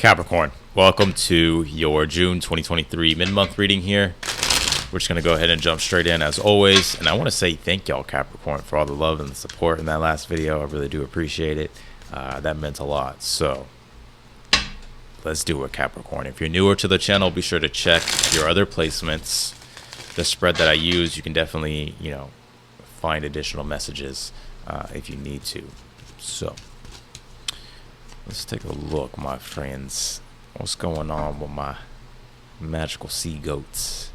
Capricorn, welcome to your June 2023 mid-month reading here. We're just going to go ahead and jump straight in as always. And I want to say thank y'all, Capricorn, for all the love and the support in that last video. I really do appreciate it. That meant a lot. So let's do it, Capricorn. If you're newer to the channel, be sure to check your other placements. The spread that I use, you can definitely, find additional messages if you need to. So let's take a look, my friends. What's going on with my magical sea goats?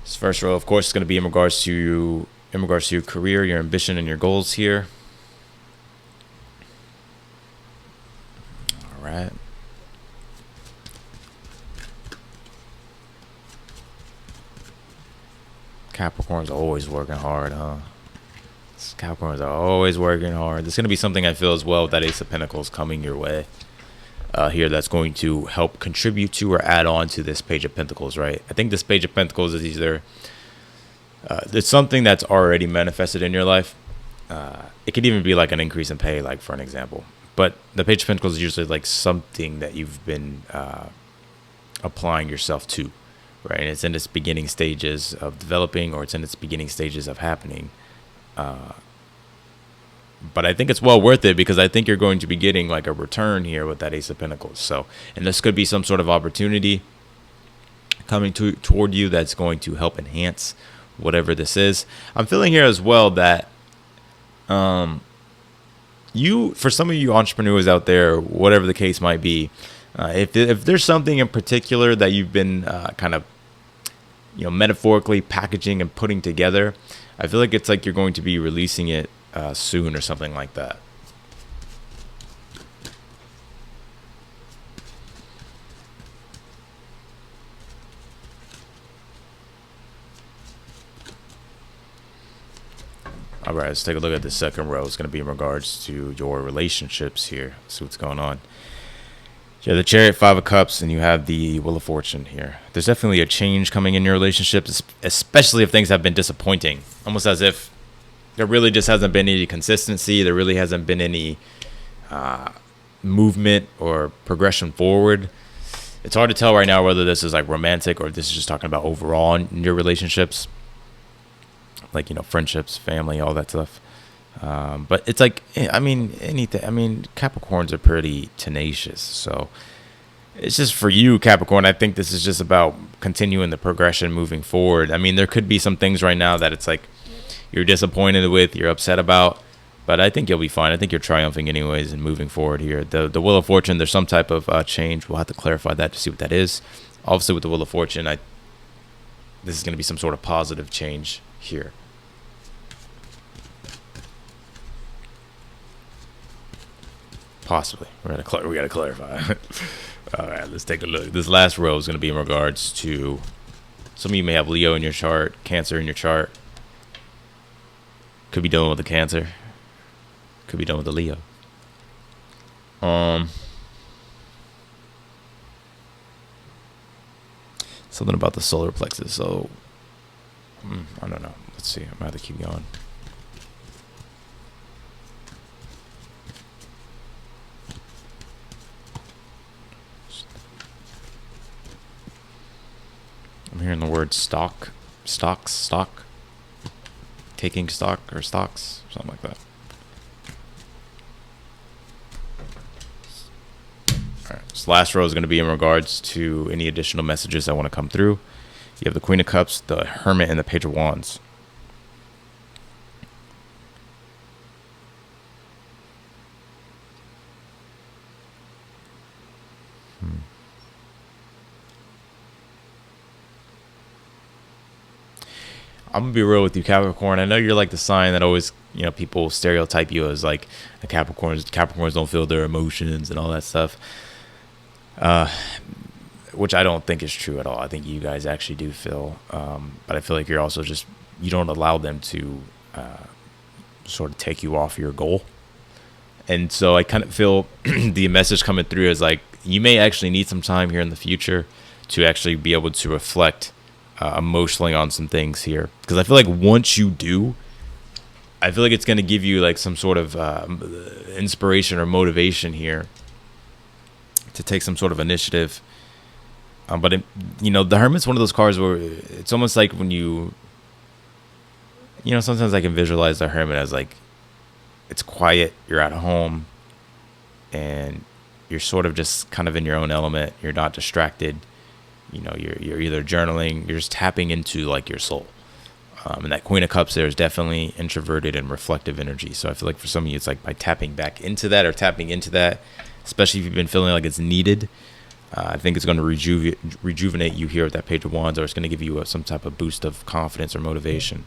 This first row, of course, is going to be in regards to your career, your ambition, and your goals here. All right. Capricorns are always working hard, huh? Capricorns are always working hard. There's going to be something I feel as well with that Ace of Pentacles coming your way here that's going to help contribute to or add on to this Page of Pentacles, right? I think this Page of Pentacles is either it's something that's already manifested in your life. It could even be like an increase in pay, like for an example. But the Page of Pentacles is usually like something that you've been applying yourself to, right? And it's in its beginning stages of developing, or it's in its beginning stages of happening. But I think it's well worth it, because I think you're going to be getting like a return here with that Ace of Pentacles. So, and this could be some sort of opportunity coming toward you that's going to help enhance whatever this is. I'm feeling here as well that for some of you entrepreneurs out there, whatever the case might be, if there's something in particular that you've been kind of metaphorically packaging and putting together, I feel like it's like you're going to be releasing it soon or something like that. All right, let's take a look at the second row. It's going to be in regards to your relationships here. Let's see what's going on. You have the Chariot, Five of Cups, and you have the Wheel of Fortune here. There's definitely a change coming in your relationships, especially if things have been disappointing. Almost as if there really just hasn't been any consistency. There really hasn't been any movement or progression forward. It's hard to tell right now whether this is like romantic or if this is just talking about overall in your relationships. Like, friendships, family, all that stuff. But it's like, anything. Capricorns are pretty tenacious. So it's just for you, Capricorn. I think this is just about continuing the progression moving forward. There could be some things right now that it's like you're disappointed with, you're upset about, but I think you'll be fine. I think you're triumphing anyways and moving forward here. The Wheel of Fortune, there's some type of change. We'll have to clarify that to see what that is. Obviously, with the Wheel of Fortune, this is going to be some sort of positive change here. Possibly. We gotta clarify. All right, let's take a look. This last row is going to be in regards to some of you may have Leo in your chart, Cancer in your chart. Could be dealing with the Cancer. Could be dealing with the Leo. Something about the solar plexus. So I don't know. Let's see. I'm gonna have to keep going. I'm hearing the word stock, taking stock or stocks, something like that. All right, this last row is going to be in regards to any additional messages that want to come through. You have the Queen of Cups, the Hermit, and the Page of Wands. I'm gonna be real with you, Capricorn. I know you're like the sign that always, people stereotype you as like the Capricorns. Capricorns don't feel their emotions and all that stuff, which I don't think is true at all. I think you guys actually do feel, but I feel like you're also you don't allow them to sort of take you off your goal. And so I kind of feel the message coming through is like you may actually need some time here in the future to actually be able to reflect emotionally on some things here, because I feel like once you do, I feel like it's going to give you like some sort of inspiration or motivation here to take some sort of initiative. But the Hermit's one of those cards where it's almost like when sometimes I can visualize the Hermit as like, it's quiet, you're at home, and you're sort of just kind of in your own element. You're not distracted. You're either journaling, you're just tapping into like your soul. And that Queen of Cups there is definitely introverted and reflective energy. So I feel like for some of you, it's like by tapping back into that, or tapping into that, especially if you've been feeling like it's needed. I think it's going to rejuvenate you here with that Page of Wands, or it's going to give you some type of boost of confidence or motivation.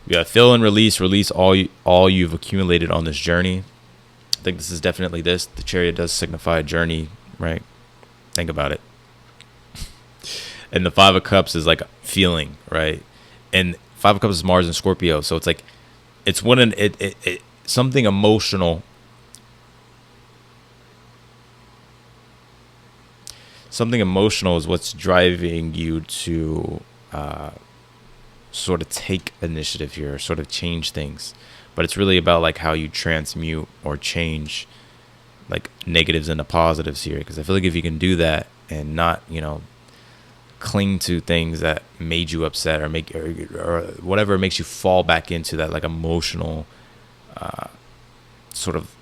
You got fill and release all you've accumulated on this journey. I think this is definitely this. The Chariot does signify a journey, right? Think about it. And the Five of Cups is like feeling, right? And Five of Cups is Mars and Scorpio, so it's like it's something emotional. Something emotional is what's driving you to sort of take initiative here, sort of change things. But it's really about like how you transmute or change like negatives into positives here. Because I feel like if you can do that and not, cling to things that made you upset or whatever makes you fall back into that like emotional sort of,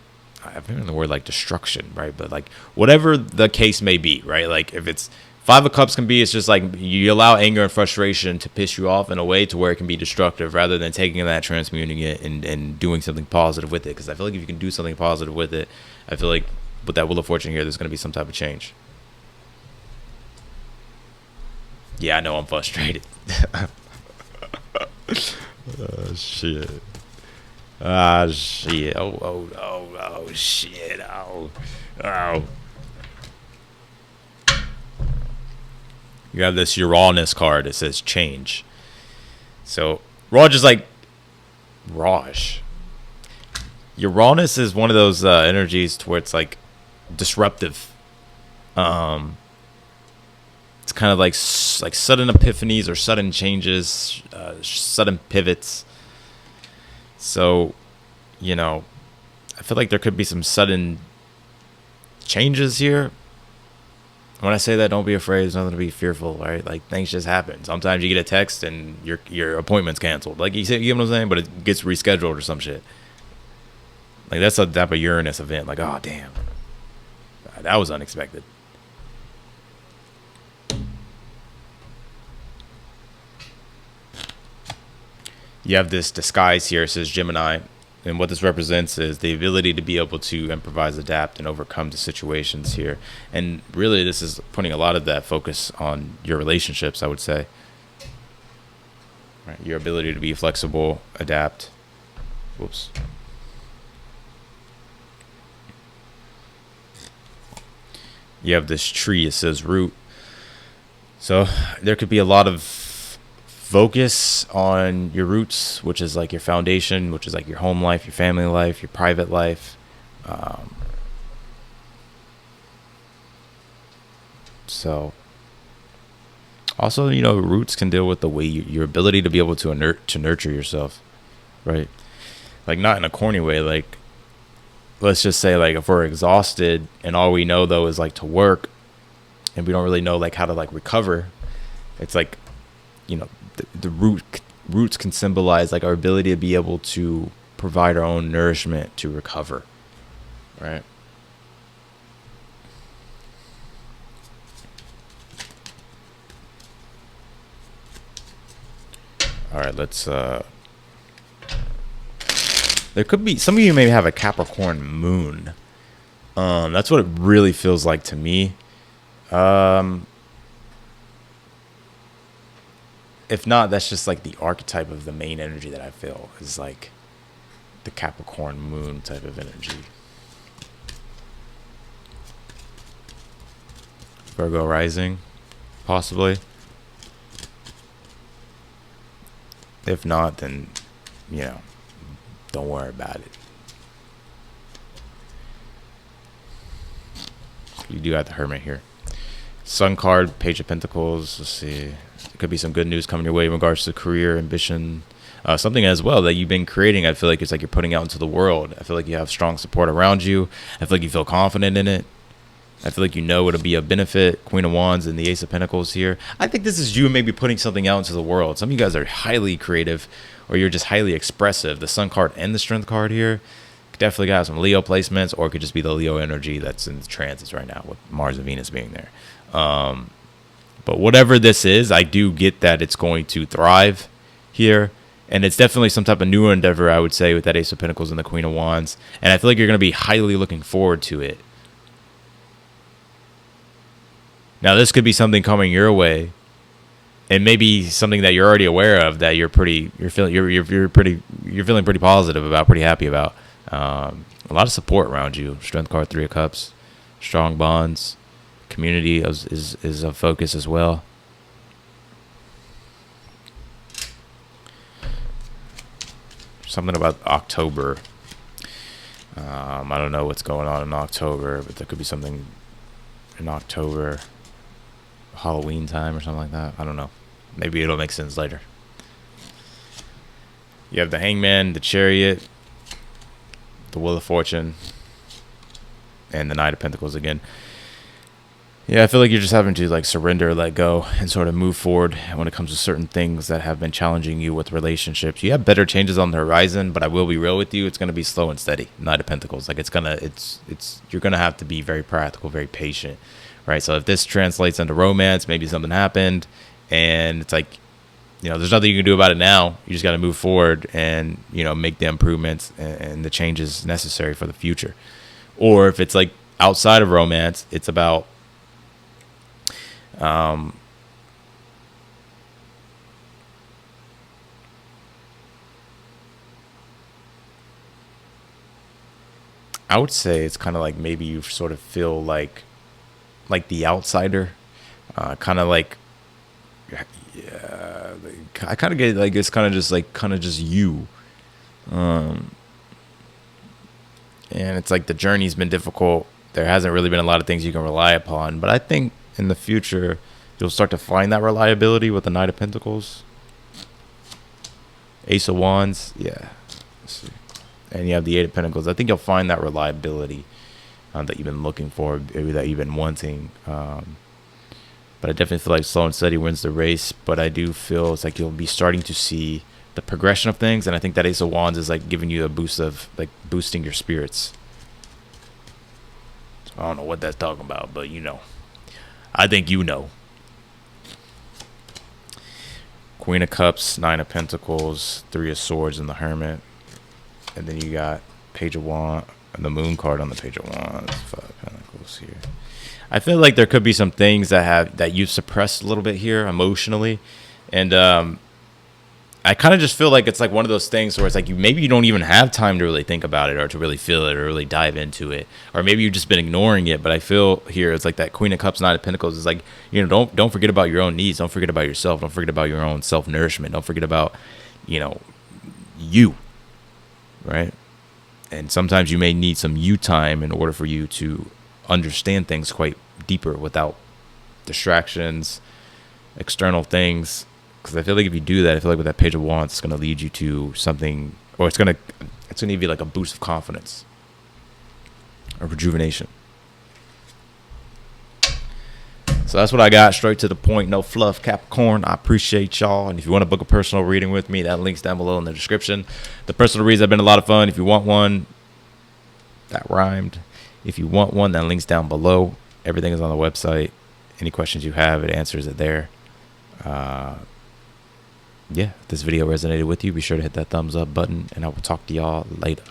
I've heard the word like destruction, right? But like whatever the case may be, right? Like if it's Five of Cups can be, it's just like you allow anger and frustration to piss you off in a way to where it can be destructive, rather than taking that, transmuting it, and doing something positive with it. Because I feel like if you can do something positive with it, I feel like with that Wheel of Fortune here, there's going to be some type of change. Yeah, I know I'm frustrated. Shit. Shit. Oh, shit. Oh. You have this Uranus card. It says change. So, Raj is like... Raj. Uranus is one of those energies to where it's like disruptive. It's kind of like sudden epiphanies or sudden changes, sudden pivots. So, I feel like there could be some sudden changes here. When I say that, don't be afraid. There's nothing to be fearful, right? Like, things just happen. Sometimes you get a text and your appointment's canceled. Like, you know what I'm saying? But it gets rescheduled or some shit. Like, that's a type of Uranus event. Like, oh, damn. That was unexpected. You have this disguise here. It says Gemini. And what this represents is the ability to be able to improvise, adapt, and overcome the situations here. And really, this is putting a lot of that focus on your relationships, I would say. Right? Your ability to be flexible, adapt. Whoops. You have this tree. It says root. So there could be a lot of focus on your roots, which is like your foundation, which is like your home life, your family life, your private life. So also, roots can deal with the way your ability to be able to nurture yourself, right? Like, not in a corny way. Like, let's just say, like, if we're exhausted and all we know though is like to work, and we don't really know like how to like recover, it's like, the roots can symbolize like our ability to be able to provide our own nourishment to recover, right? All right, let's there could be, some of you may have a Capricorn moon. That's what it really feels like to me. If not, that's just like the archetype of the main energy that I feel is like the Capricorn moon type of energy. Virgo rising, possibly. If not, then, don't worry about it. You do have the Hermit here. Sun card, Page of Pentacles. Let's see. There could be some good news coming your way in regards to career, ambition, Something as well that you've been creating. I feel like it's like you're putting out into the world. I feel like you have strong support around you. I feel like you feel confident in it. I feel like you know it'll be a benefit. Queen of Wands and the Ace of Pentacles here. I think this is you maybe putting something out into the world. Some of you guys are highly creative, or you're just highly expressive. The Sun card and the Strength card here definitely got some Leo placements, or it could just be the Leo energy that's in the transits right now with Mars and Venus being there. But whatever this is, I do get that it's going to thrive here. And it's definitely some type of new endeavor, I would say, with that Ace of Pentacles and the Queen of Wands. And I feel like you're going to be highly looking forward to it. Now, this could be something coming your way, and maybe something that you're already aware of that you're feeling pretty positive about, pretty happy about. A lot of support around you. Strength card, 3 of Cups, strong bonds, community is a focus as well. Something about October. I don't know what's going on in October, but there could be something in October. Halloween time or something like that. I don't know. Maybe it'll make sense later. You have the Hangman, the Chariot, the Wheel of Fortune, and the Knight of Pentacles again. Yeah, I feel like you're just having to like surrender, let go, and sort of move forward when it comes to certain things that have been challenging you with relationships. You have better changes on the horizon, but I will be real with you. It's going to be slow and steady. Knight of Pentacles. Like you're going to have to be very practical, very patient. Right, so if this translates into romance, maybe something happened, and it's like, there's nothing you can do about it now. You just got to move forward and, make the improvements and the changes necessary for the future. Or if it's like outside of romance, it's about, I would say it's kind of like maybe you sort of feel like the outsider, kind of like, yeah, I kind of get like it's kind of just you, and it's like the journey's been difficult. There hasn't really been a lot of things you can rely upon, but I think in the future you'll start to find that reliability with the Knight of Pentacles, Ace of Wands, yeah, let's see. And you have the Eight of Pentacles. I think you'll find that reliability that you've been looking for, maybe that you've been wanting. But I definitely feel like slow and steady wins the race. But I do feel it's like you'll be starting to see the progression of things. And I think that Ace of Wands is like giving you a boost of like boosting your spirits. So I don't know what that's talking about, but I think Queen of Cups, 9 of Pentacles, 3 of Swords, and the Hermit. And then you got Page of Wands. The Moon card on the Page of Wands, 5 of Pentacles here. I feel like there could be some things that you've suppressed a little bit here emotionally, and I kind of just feel like it's like one of those things where it's like maybe you don't even have time to really think about it or to really feel it or really dive into it, or maybe you've just been ignoring it. But I feel here it's like that Queen of Cups, 9 of Pentacles is like, don't forget about your own needs, don't forget about yourself, don't forget about your own self-nourishment, don't forget about you, right? And sometimes you may need some you time in order for you to understand things quite deeper without distractions, external things. Because I feel like if you do that, I feel like with that Page of Wands, it's going to lead you to something, or it's going to give you like a boost of confidence or rejuvenation. So that's what I got. Straight to the point, no fluff, Capricorn. I appreciate y'all. And if you want to book a personal reading with me, that link's down below in the description. The personal reads have been a lot of fun. If you want one, that rhymed. If you want one, that link's down below. Everything is on the website. Any questions you have, it answers it there. Yeah, if this video resonated with you, be sure to hit that thumbs up button, and I will talk to y'all later.